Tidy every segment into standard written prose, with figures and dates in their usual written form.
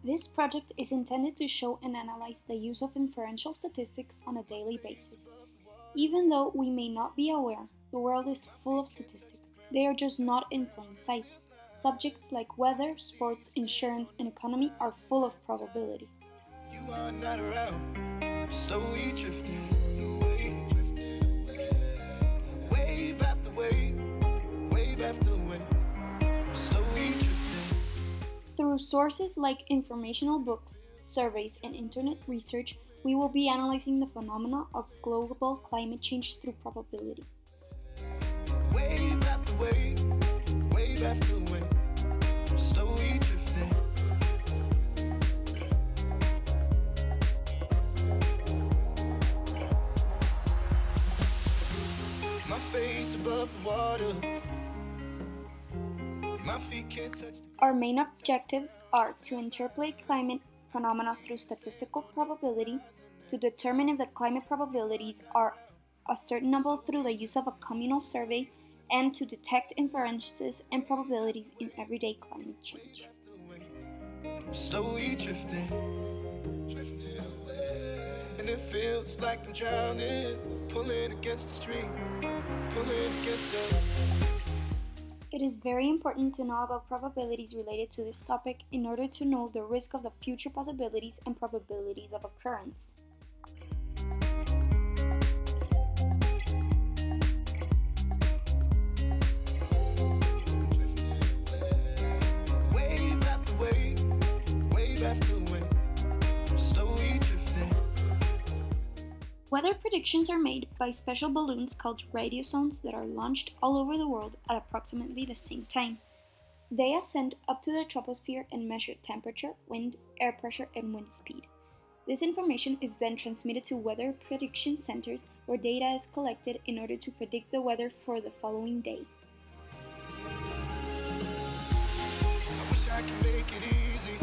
This project is intended to show and analyze the use of inferential statistics on a daily basis. Even though we may not be aware, the world is full of statistics. They are just not in plain sight. Subjects like weather, sports, insurance, and economy are full of probability. You are not around, slowly drifting away. Wave after wave, wave after wave, slowly drifting. Through sources like informational books, surveys, and internet research, we will be analyzing the phenomena of global climate change through probability. Wave after wave, wave after wave, slowly drifting. My face above the water, my feet can't touch the... Our main objectives are to interpolate climate phenomena through statistical probability, to determine if the climate probabilities are ascertainable through the use of a communal survey, and to detect inferences and probabilities in everyday climate change. Slowly drifting, drifting away. And it feels like I'm drowning, pulling against the stream, pulling against the... It is very important to know about probabilities related to this topic in order to know the risk of the future possibilities and probabilities of occurrence. Wave after wave, wave after wave, slowly drifting. Weather predictions are made by special balloons called radiosones that are launched all over the world at approximately the same time. They ascend up to the troposphere and measure temperature, wind, air pressure, and wind speed. This information is then transmitted to weather prediction centers where data is collected in order to predict the weather for the following day. I wish I could make it easy,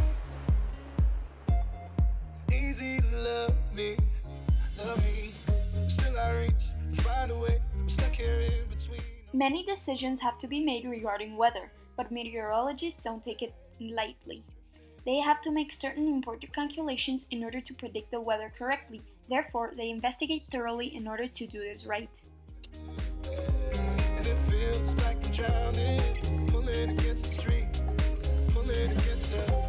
easy to love me, love me. Still I reach, find a way, I'm stuck here in between. Many decisions have to be made regarding weather, but meteorologists don't take it lightly. They have to make certain important calculations in order to predict the weather correctly. Therefore, they investigate thoroughly in order to do this right. And it feels like I'm drowning, pulling against the stream, pulling against the...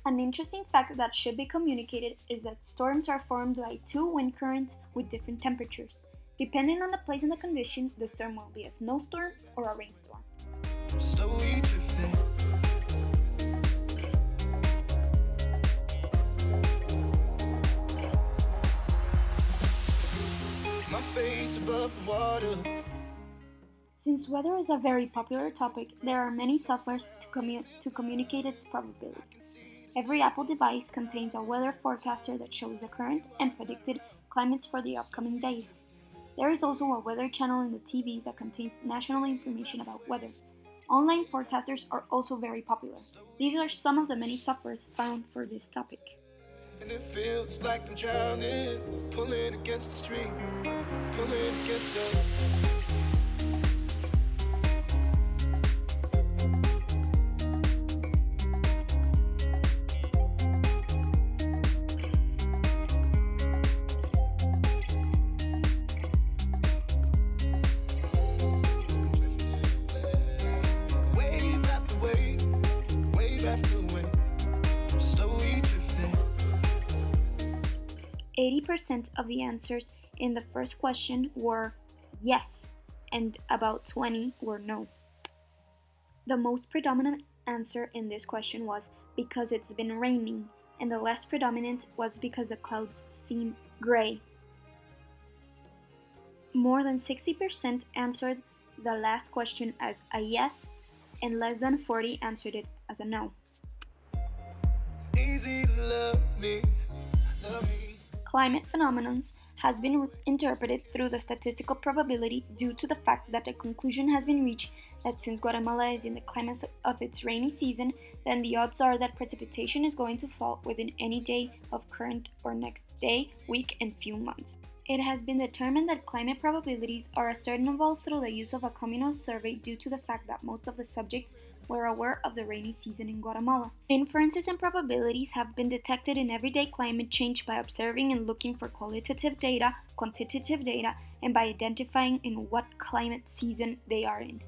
An interesting fact that should be communicated is that storms are formed by two wind currents with different temperatures. Depending on the place and the condition, the storm will be a snowstorm or a rainstorm. Slowly drifting. My face above the water. Since weather is a very popular topic, there are many softwares to communicate its probability. Every Apple device contains a weather forecaster that shows the current and predicted climates for the upcoming days. There is also a weather channel in the TV that contains national information about weather. Online forecasters are also very popular. These are some of the many softwares found for this topic. And it feels like I'm drowning, pulling against the stream, pulling against the... Wave after wave, wave after wave, slowly drifting. 80% of the answers in the first question were yes, and about 20 were no. The most predominant answer in this question was because it's been raining, and the less predominant was because the clouds seem gray. More than 60% answered the last question as a yes, and less than 40 answered it as a no. Easy to love me, love me. Climate phenomena has been interpreted through the statistical probability due to the fact that a conclusion has been reached that since Guatemala is in the climax of its rainy season, then the odds are that precipitation is going to fall within any day of current or next day, week, and few months. It has been determined that climate probabilities are ascertainable through the use of a communal survey due to the fact that most of the subjects we're aware of the rainy season in Guatemala. Inferences and probabilities have been detected in everyday climate change by observing and looking for qualitative data, quantitative data, and by identifying in what climate season they are in.